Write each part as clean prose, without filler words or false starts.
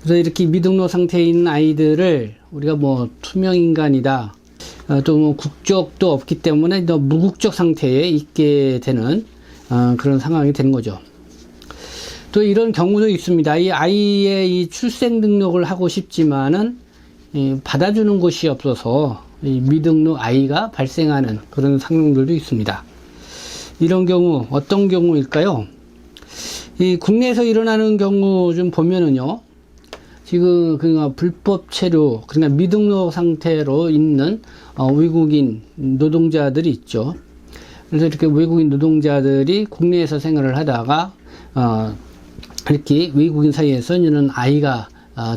그래서 이렇게 미등록 상태에 있는 아이들을 우리가 뭐 투명인간이다, 또 뭐 국적도 없기 때문에 더 무국적 상태에 있게 되는 그런 상황이 되는 거죠. 또 이런 경우도 있습니다. 이 아이의 이 출생 등록을 하고 싶지만은 받아주는 곳이 없어서 이 미등록 아이가 발생하는 그런 상황들도 있습니다. 이런 경우 어떤 경우일까요? 이 국내에서 일어나는 경우 좀 보면은요, 지금 그러니까 불법 체류, 그러니까 미등록 상태로 있는 외국인 노동자들이 있죠. 그래서 이렇게 외국인 노동자들이 국내에서 생활을 하다가 이렇게 외국인 사이에서 이런 아이가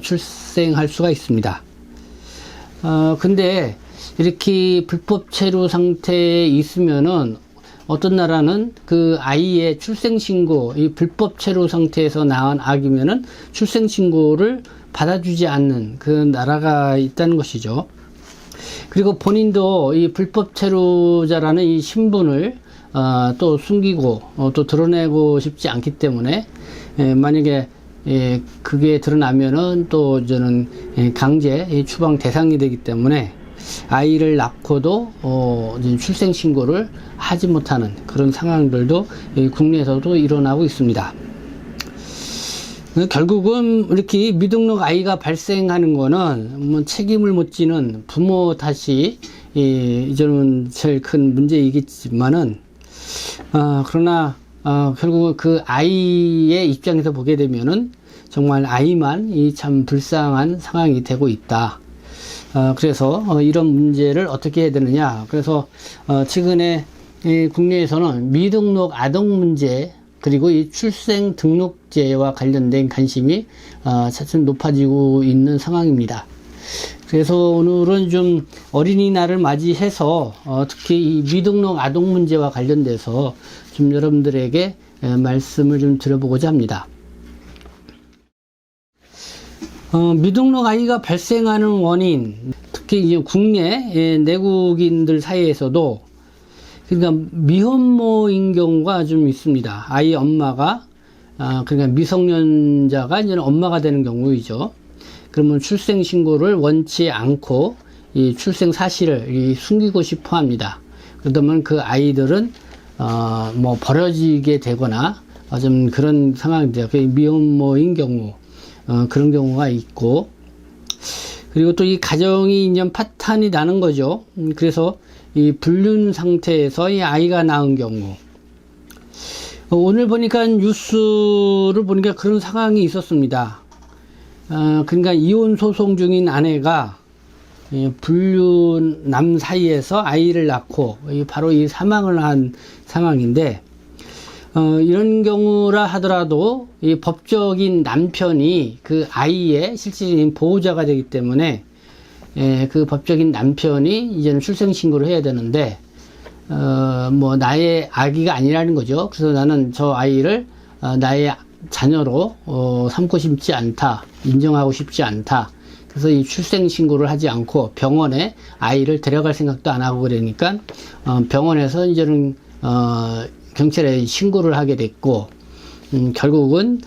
출생할 수가 있습니다. 근데 이렇게 불법 체류 상태에 있으면은 어떤 나라는 그 아이의 출생신고, 이 불법 체류 상태에서 낳은 아기면은 출생신고를 받아주지 않는 그 나라가 있다는 것이죠. 그리고 본인도 이 불법 체류자라는 이 신분을 또 숨기고 또 드러내고 싶지 않기 때문에 만약에 그게 드러나면은 또 저는 강제 추방 대상이 되기 때문에 아이를 낳고도 출생신고를 하지 못하는 그런 상황들도 국내에서도 일어나고 있습니다. 결국은 이렇게 미등록 아이가 발생하는 거는 뭐 책임을 못 지는 부모 탓이 이제는 제일 큰 문제이겠지만은 그러나 결국은 그 아이의 입장에서 보게 되면은 정말 아이만 참 불쌍한 상황이 되고 있다. 그래서 이런 문제를 어떻게 해야 되느냐. 그래서 최근에 국내에서는 미등록 아동 문제 그리고 이 출생 등록제와 관련된 관심이 차츰 높아지고 있는 상황입니다. 그래서 오늘은 좀 어린이날을 맞이해서 특히 이 미등록 아동 문제와 관련돼서 좀 여러분들에게 말씀을 좀 드려보고자 합니다. 미등록 아이가 발생하는 원인, 특히 이제 국내 내국인들 사이에서도 그러니까 미혼모인 경우가 좀 있습니다. 아이 엄마가 그러니까 미성년자가 이제 엄마가 되는 경우이죠. 그러면 출생 신고를 원치 않고 이 출생 사실을 숨기고 싶어 합니다. 그러면 그 아이들은 뭐 버려지게 되거나 좀 그런 상황입니다. 미혼모인 경우 그런 경우가 있고, 그리고 또 이 가정이 이제 파탄이 나는 거죠. 그래서 이 불륜 상태에서 이 아이가 낳은 경우, 오늘 보니까 뉴스를 보니까 그런 상황이 있었습니다. 그러니까 이혼 소송 중인 아내가 불륜 남 사이에서 아이를 낳고 바로 이 사망을 한 상황인데, 이런 경우라 하더라도 이 법적인 남편이 그 아이의 실질적인 보호자가 되기 때문에 그 법적인 남편이 이제는 출생신고를 해야 되는데 뭐 나의 아기가 아니라는 거죠. 그래서 나는 저 아이를 나의 자녀로 삼고 싶지 않다, 인정하고 싶지 않다. 그래서 이 출생신고를 하지 않고 병원에 아이를 데려갈 생각도 안 하고 그러니까 병원에서 이제는 경찰에 신고를 하게 됐고, 결국은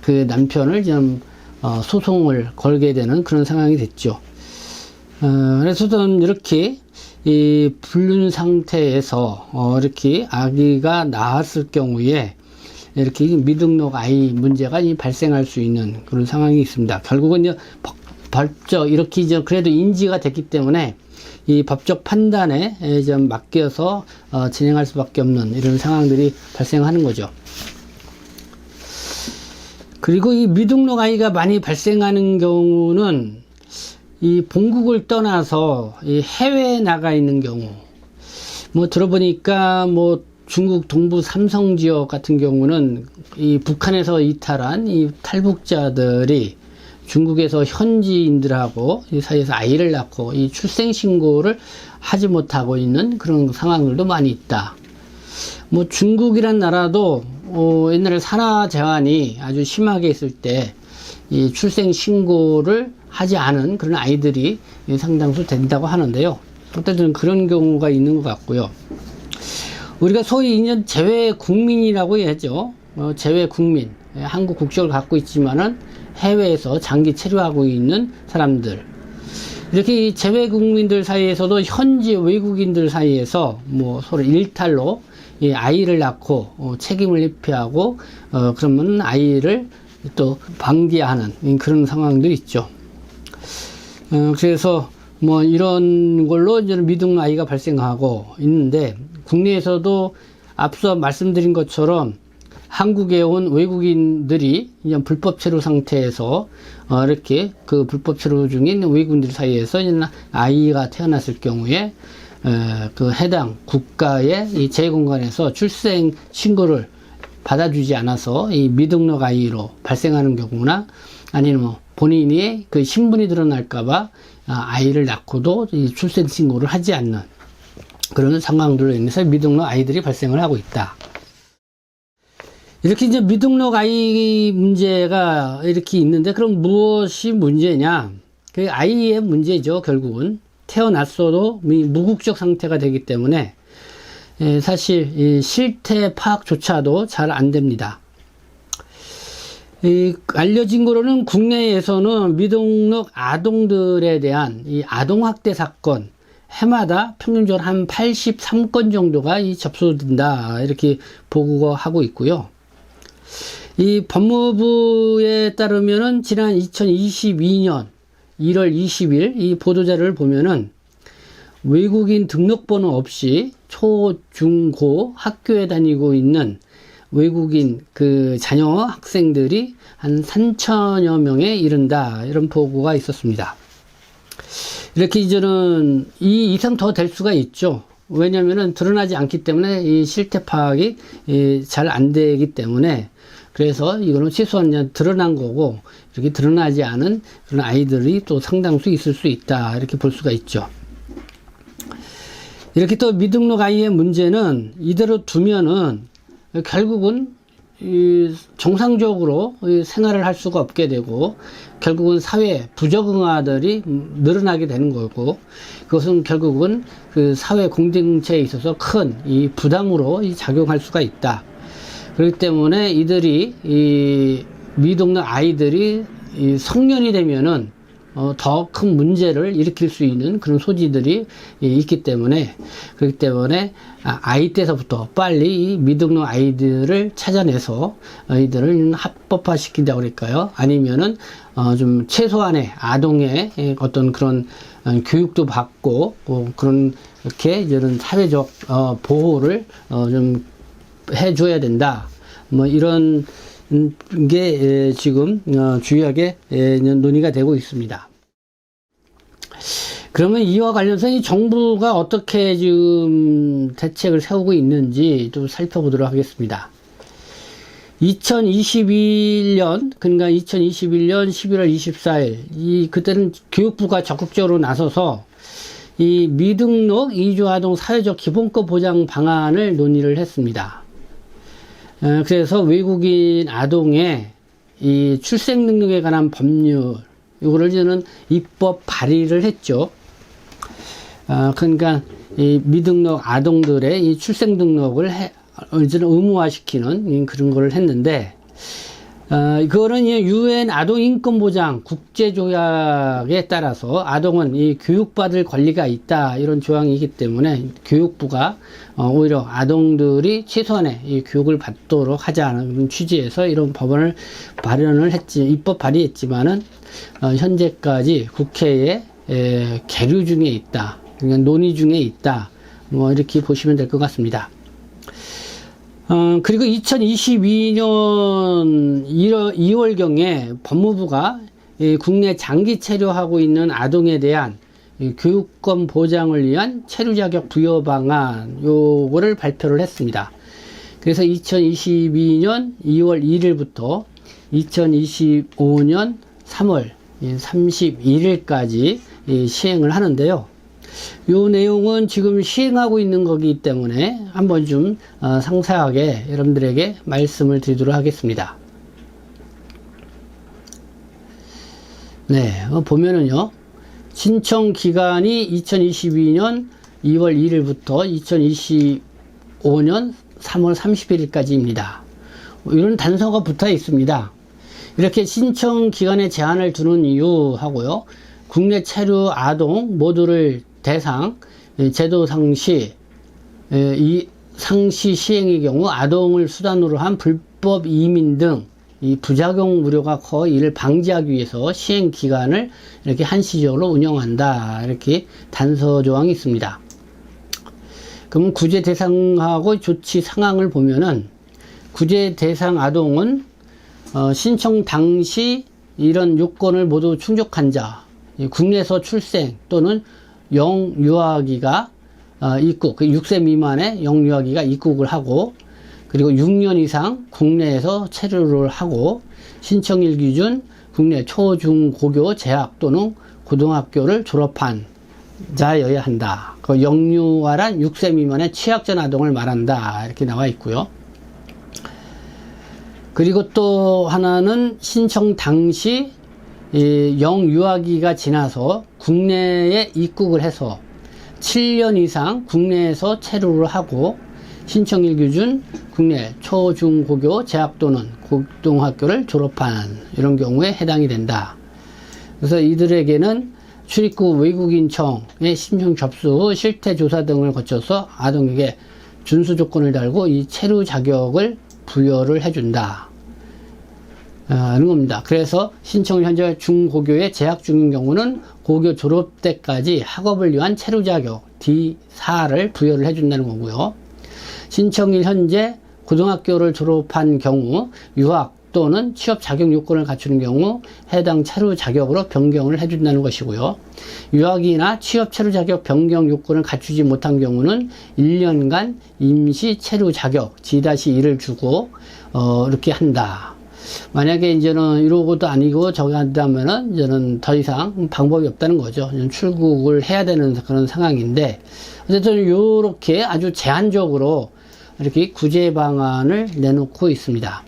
그 남편을 좀 소송을 걸게 되는 그런 상황이 됐죠. 그래서 저는 이렇게 이 불륜 상태에서 이렇게 아기가 나왔을 경우에 이렇게 미등록 아이 문제가 발생할 수 있는 그런 상황이 있습니다. 결국은 이제 법적 이렇게 이제 그래도 인지가 됐기 때문에 이 법적 판단에 좀 맡겨서 진행할 수밖에 없는 이런 상황들이 발생하는 거죠. 그리고 이 미등록 아이가 많이 발생하는 경우는 이 본국을 떠나서 이 해외에 나가 있는 경우, 뭐 들어보니까 뭐 중국 동부 삼성 지역 같은 경우는 이 북한에서 이탈한 이 탈북자들이 중국에서 현지인들하고 이 사이에서 아이를 낳고 이 출생신고를 하지 못하고 있는 그런 상황들도 많이 있다. 뭐 중국이란 나라도 옛날에 산하 제한이 아주 심하게 있을 때 이 출생신고를 하지 않은 그런 아이들이 상당수 된다고 하는데요. 어쨌든 그런 경우가 있는 것 같고요. 우리가 소위 이제 재외 국민이라고 하죠. 재외 국민, 한국 국적을 갖고 있지만은 해외에서 장기 체류하고 있는 사람들, 이렇게 재외 국민들 사이에서도 현지 외국인들 사이에서 뭐 서로 일탈로 이 아이를 낳고 책임을 회피하고 그러면 아이를 또 방기하는 그런 상황들이 있죠. 그래서 뭐 이런 걸로 이제 미등록 아이가 발생하고 있는데, 국내에서도 앞서 말씀드린 것처럼 한국에 온 외국인들이 이제 불법 체류 상태에서 이렇게 그 불법 체류 중인 외국인들 사이에서 아이가 태어났을 경우에 그 해당 국가의 이 재공간에서 출생 신고를 받아주지 않아서 이 미등록 아이로 발생하는 경우나, 아니면 뭐 본인이 그 신분이 드러날까봐 아이를 낳고도 이 출생 신고를 하지 않는 그런 상황들로 인해서 미등록 아이들이 발생을 하고 있다. 이렇게 이제 미등록 아이 문제가 이렇게 있는데, 그럼 무엇이 문제냐? 그 아이의 문제죠. 결국은 태어났어도 무국적 상태가 되기 때문에 사실 이 실태 파악조차도 잘 안 됩니다. 알려진 거로는 국내에서는 미등록 아동들에 대한 이 아동학대 사건 해마다 평균적으로 한 83건 정도가 접수된다, 이렇게 보고하고 있고요. 이 법무부에 따르면은 지난 2022년 1월 20일 이 보도자료를 보면은 외국인 등록번호 없이 초, 중, 고 학교에 다니고 있는 외국인 그 자녀 학생들이 한 3천여 명에 이른다, 이런 보고가 있었습니다. 이렇게 이제는 이 이상 더 될 수가 있죠. 왜냐면은 드러나지 않기 때문에 이 실태 파악이 잘 안 되기 때문에, 그래서 이거는 최소한 드러난 거고, 이렇게 드러나지 않은 그런 아이들이 또 상당수 있을 수 있다, 이렇게 볼 수가 있죠. 이렇게 또 미등록 아이의 문제는 이대로 두면은 결국은 정상적으로 생활을 할 수가 없게 되고, 결국은 사회 부적응아들이 늘어나게 되는 거고, 그것은 결국은 그 사회 공동체에 있어서 큰 이 부담으로 작용할 수가 있다. 그렇기 때문에 이들이 이 미등록 아이들이 성년이 되면은 더 큰 문제를 일으킬 수 있는 그런 소지들이 있기 때문에, 그렇기 때문에 아이 때서부터 빨리 이 미등록 아이들을 찾아내서 아이들을 합법화 시킨다고 그럴까요? 아니면은 좀 최소한의 아동의 어떤 그런 교육도 받고 그런 이렇게 이런 사회적 보호를 좀 해줘야 된다. 뭐 이런 게 지금 주요하게 논의가 되고 있습니다. 그러면 이와 관련해서 이 정부가 어떻게 지금 대책을 세우고 있는지 좀 살펴보도록 하겠습니다. 2021년, 그러니까 2021년 11월 24일, 그때는 교육부가 적극적으로 나서서 이 미등록 이주아동 사회적 기본권 보장 방안을 논의를 했습니다. 그래서 외국인 아동의 이 출생 능력에 관한 법률, 이거를 저는 입법 발의를 했죠. 그러니까 이 미등록 아동들의 이 출생 등록을 이제는 의무화시키는 그런 거를 했는데, 그거는 유엔 아동 인권 보장 국제 조약에 따라서 아동은 이 교육받을 권리가 있다, 이런 조항이기 때문에 교육부가 오히려 아동들이 최소한의 이 교육을 받도록 하자는 취지에서 이런 법안을 발의를 입법 발의했지만은 현재까지 국회에 계류 중에 있다, 그러니까 논의 중에 있다, 뭐 이렇게 보시면 될 것 같습니다. 그리고 2022년 2월경에 법무부가 국내 장기 체류하고 있는 아동에 대한 교육권 보장을 위한 체류 자격 부여 방안, 요거를 발표를 했습니다. 그래서 2022년 2월 1일부터 2025년 3월 31일까지 시행을 하는데요. 요 내용은 지금 시행하고 있는 거기 때문에 한번 좀 상세하게 여러분들에게 말씀을 드리도록 하겠습니다. 네, 보면은요, 신청 기간이 2022년 2월 1일부터 2025년 3월 31일까지입니다. 이런 단서가 붙어 있습니다. 이렇게 신청 기간에 제한을 두는 이유하고요. 국내 체류 아동 모두를 대상 제도 상시 이 상시 시행의 경우 아동을 수단으로 한 불법 이민 등 이 부작용 우려가 커 이를 방지하기 위해서 시행 기간을 이렇게 한시적으로 운영한다. 이렇게 단서 조항이 있습니다. 그럼 구제 대상하고 조치 상황을 보면은 구제 대상 아동은 신청 당시 이런 요건을 모두 충족한 자, 국내에서 출생 또는 영유아기가 입국, 6세 미만의 영유아기가 입국을 하고, 그리고 6년 이상 국내에서 체류를 하고, 신청일 기준 국내 초, 중, 고교 재학 또는 고등학교를 졸업한 자여야 한다. 그 영유아란 6세 미만의 취약전 아동을 말한다. 이렇게 나와 있고요. 그리고 또 하나는 신청 당시 영유아기가 지나서 국내에 입국을 해서 7년 이상 국내에서 체류를 하고 신청일 기준 국내 초, 중, 고교 재학 또는 고등학교를 졸업한 이런 경우에 해당이 된다. 그래서 이들에게는 출입국 외국인청의 신청 접수, 실태 조사 등을 거쳐서 아동에게 준수 조건을 달고 이 체류 자격을 부여를 해준다. 이런 겁니다. 그래서 신청을 현재 중고교에 재학 중인 경우는 고교 졸업 때까지 학업을 위한 체류 자격 D4를 부여를 해준다는 거고요. 신청일 현재 고등학교를 졸업한 경우 유학 또는 취업 자격 요건을 갖추는 경우 해당 체류 자격으로 변경을 해준다는 것이고요. 유학이나 취업 체류 자격 변경 요건을 갖추지 못한 경우는 1년간 임시 체류 자격 G-1을 주고 이렇게 한다. 만약에 이제는 이러고도 아니고 저기 한다면은 이제는 더 이상 방법이 없다는 거죠. 출국을 해야 되는 그런 상황인데, 어쨌든 이렇게 아주 제한적으로 이렇게 구제 방안을 내놓고 있습니다.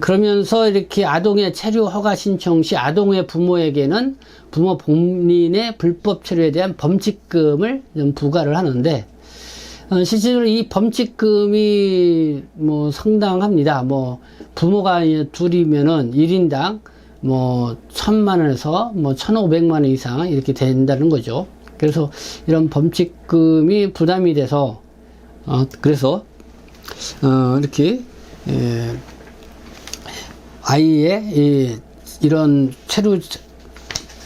그러면서 이렇게 아동의 체류 허가 신청 시 아동의 부모에게는 부모 본인의 불법 체류에 대한 범칙금을 좀 부과를 하는데, 실제로 이 범칙금이 뭐 상당합니다. 뭐 부모가 둘이면은 1인당 뭐 1,000만원에서 뭐 1,500만원 이상 이렇게 된다는 거죠. 그래서 이런 범칙금이 부담이 돼서 그래서 이렇게 아이의 이런 체류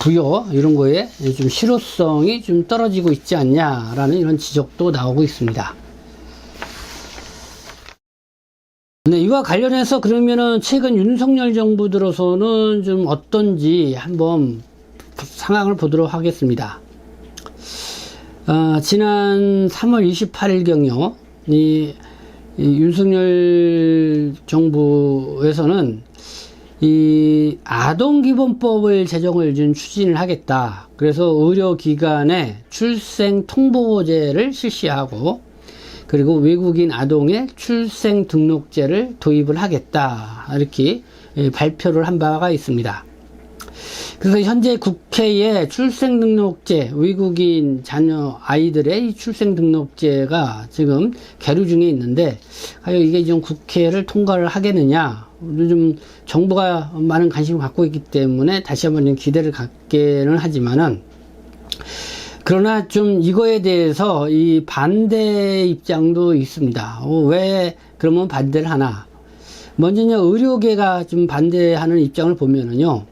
부여 이런 거에 좀 실효성이 좀 떨어지고 있지 않냐라는 이런 지적도 나오고 있습니다. 네, 이와 관련해서 그러면은 최근 윤석열 정부 들어서는 좀 어떤지 한번 상황을 보도록 하겠습니다. 지난 3월 28일경요, 이 윤석열 정부에서는 이 아동기본법을 제정을 좀 추진을 하겠다. 그래서 의료기관에 출생 통보제를 실시하고, 그리고 외국인 아동의 출생 등록제를 도입을 하겠다. 이렇게 발표를 한 바가 있습니다. 그래서 현재 국회에 출생등록제, 외국인 자녀 아이들의 출생등록제가 지금 계류 중에 있는데, 과연 이게 좀 국회를 통과를 하겠느냐, 요즘 정부가 많은 관심을 갖고 있기 때문에 다시 한번 좀 기대를 갖기는 하지만은, 그러나 좀 이거에 대해서 이 반대 입장도 있습니다. 왜 그러면 반대를 하나? 먼저는 의료계가 좀 반대하는 입장을 보면은요,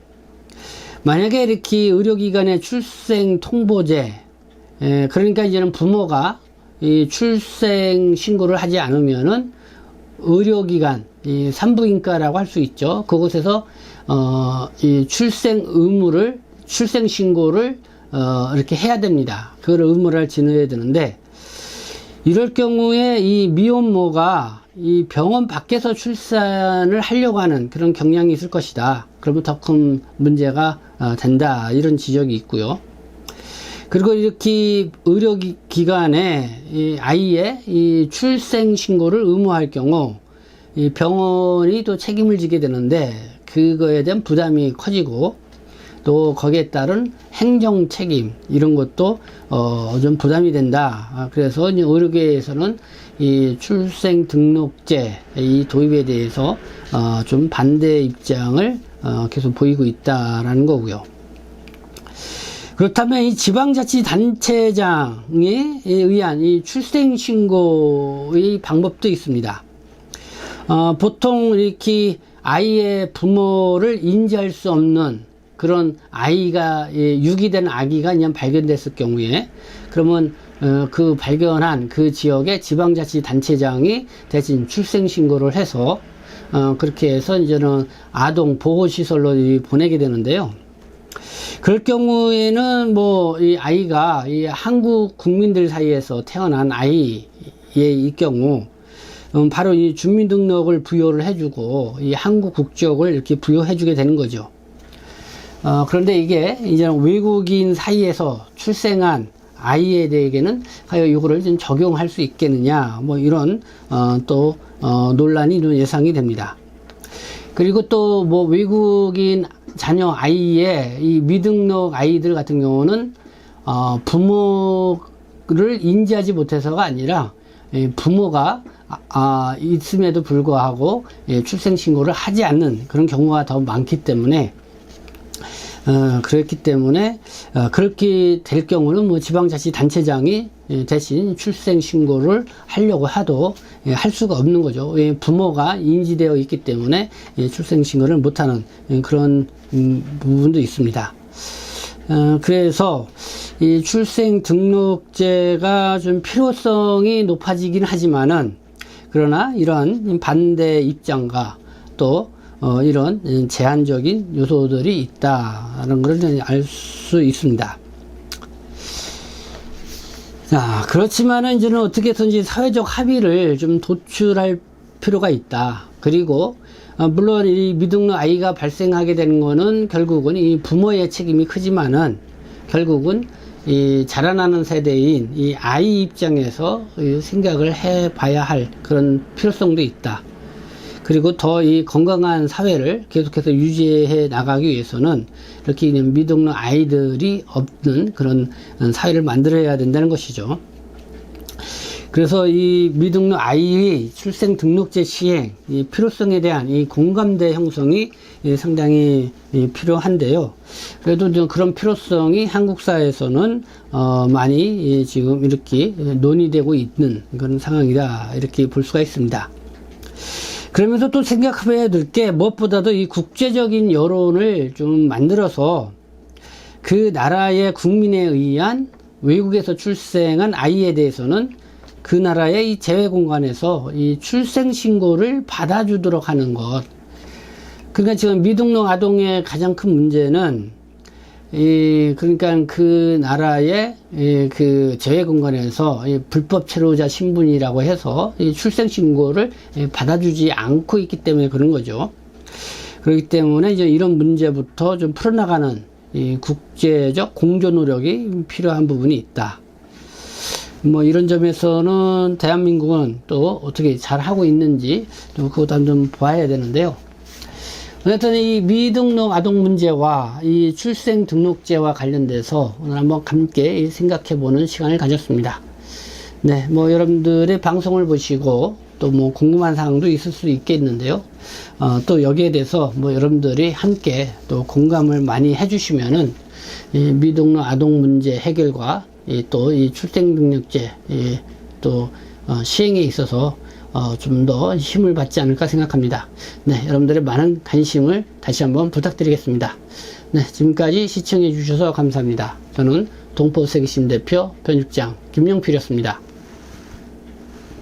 만약에 이렇게 의료기관의 출생 통보제, 그러니까 이제는 부모가 이 출생 신고를 하지 않으면은 의료기관, 이 산부인과라고 할 수 있죠. 그곳에서 이 출생 의무를, 출생 신고를 이렇게 해야 됩니다. 그걸 의무를 지녀야 되는데, 이럴 경우에 이 미혼모가 이 병원 밖에서 출산을 하려고 하는 그런 경향이 있을 것이다. 그러면 더 큰 문제가 된다. 이런 지적이 있고요. 그리고 이렇게 의료기관에 이 아이의 이 출생 신고를 의무할 경우 이 병원이 또 책임을 지게 되는데, 그거에 대한 부담이 커지고, 또 거기에 따른 행정 책임 이런 것도 좀 부담이 된다. 그래서 이제 의료계에서는 이 출생 등록제 이 도입에 대해서 좀 반대 입장을 계속 보이고 있다라는 거고요. 그렇다면 이 지방자치단체장에 의한 이 출생신고의 방법도 있습니다. 보통 이렇게 아이의 부모를 인지할 수 없는 그런 아이가 유기된 아기가 그냥 발견됐을 경우에 그러면 그 발견한 그 지역의 지방자치단체장이 대신 출생신고를 해서 그렇게 해서 이제는 아동 보호시설로 보내게 되는데요. 그럴 경우에는 뭐 이 아이가 이 한국 국민들 사이에서 태어난 아이의 이 경우 바로 이 주민등록을 부여를 해주고 이 한국 국적을 이렇게 부여해주게 되는 거죠. 그런데 이게 이제 외국인 사이에서 출생한 아이에 대해서는 과연 이거를 좀 적용할 수 있겠느냐, 뭐 이런 또 논란이 좀 예상이 됩니다. 그리고 또 뭐 외국인 자녀 아이의 이 미등록 아이들 같은 경우는 부모를 인지하지 못해서가 아니라 부모가 있음에도 불구하고 출생신고를 하지 않는 그런 경우가 더 많기 때문에 그렇기 때문에 그렇게 될 경우는 뭐 지방자치단체장이 대신 출생신고를 하려고 해도 할 수가 없는 거죠. 부모가 인지되어 있기 때문에 출생신고를 못하는 그런 부분도 있습니다. 그래서 이 출생등록제가 좀 필요성이 높아지긴 하지만은 그러나 이런 반대 입장과 또 이런 제한적인 요소들이 있다는 걸 알 수 있습니다. 자, 그렇지만은 이제는 어떻게 해서든지 사회적 합의를 좀 도출할 필요가 있다. 그리고 물론 이 미등록 아이가 발생하게 되는 거는 결국은 이 부모의 책임이 크지만은 결국은 이 자라나는 세대인 이 아이 입장에서 생각을 해봐야 할 그런 필요성도 있다. 그리고 더 이 건강한 사회를 계속해서 유지해 나가기 위해서는 이렇게 미등록 아이들이 없는 그런 사회를 만들어야 된다는 것이죠. 그래서 이 미등록 아이의 출생 등록제 시행 이 필요성에 대한 이 공감대 형성이 상당히 필요한데요. 그래도 그런 필요성이 한국 사회에서는 많이 지금 이렇게 논의되고 있는 그런 상황이다, 이렇게 볼 수가 있습니다. 그러면서 또 생각해야 될 게 무엇보다도 이 국제적인 여론을 좀 만들어서 그 나라의 국민에 의한 외국에서 출생한 아이에 대해서는 그 나라의 이 재외공간에서 이 출생신고를 받아주도록 하는 것. 그러니까 지금 미등록 아동의 가장 큰 문제는 그러니까 그 나라의 그 재외공간에서 불법 체류자 신분이라고 해서 출생신고를 받아주지 않고 있기 때문에 그런 거죠. 그렇기 때문에 이제 이런 문제부터 좀 풀어나가는 이 국제적 공조 노력이 필요한 부분이 있다. 뭐 이런 점에서는 대한민국은 또 어떻게 잘 하고 있는지 또 그것도 좀 봐야 되는데요. 어쨌든 이 미등록 아동 문제와 이 출생 등록제와 관련돼서 오늘 한번 함께 생각해 보는 시간을 가졌습니다. 네, 뭐 여러분들의 방송을 보시고 또 뭐 궁금한 사항도 있을 수 있겠는데요. 또 여기에 대해서 뭐 여러분들이 함께 또 공감을 많이 해주시면은 이 미등록 아동 문제 해결과 또 이 출생 등록제 또 시행에 있어서 좀 더 힘을 받지 않을까 생각합니다. 네, 여러분들의 많은 관심을 다시 한번 부탁드리겠습니다. 네, 지금까지 시청해 주셔서 감사합니다. 저는 동포세계신 대표 편집장 김용필이었습니다.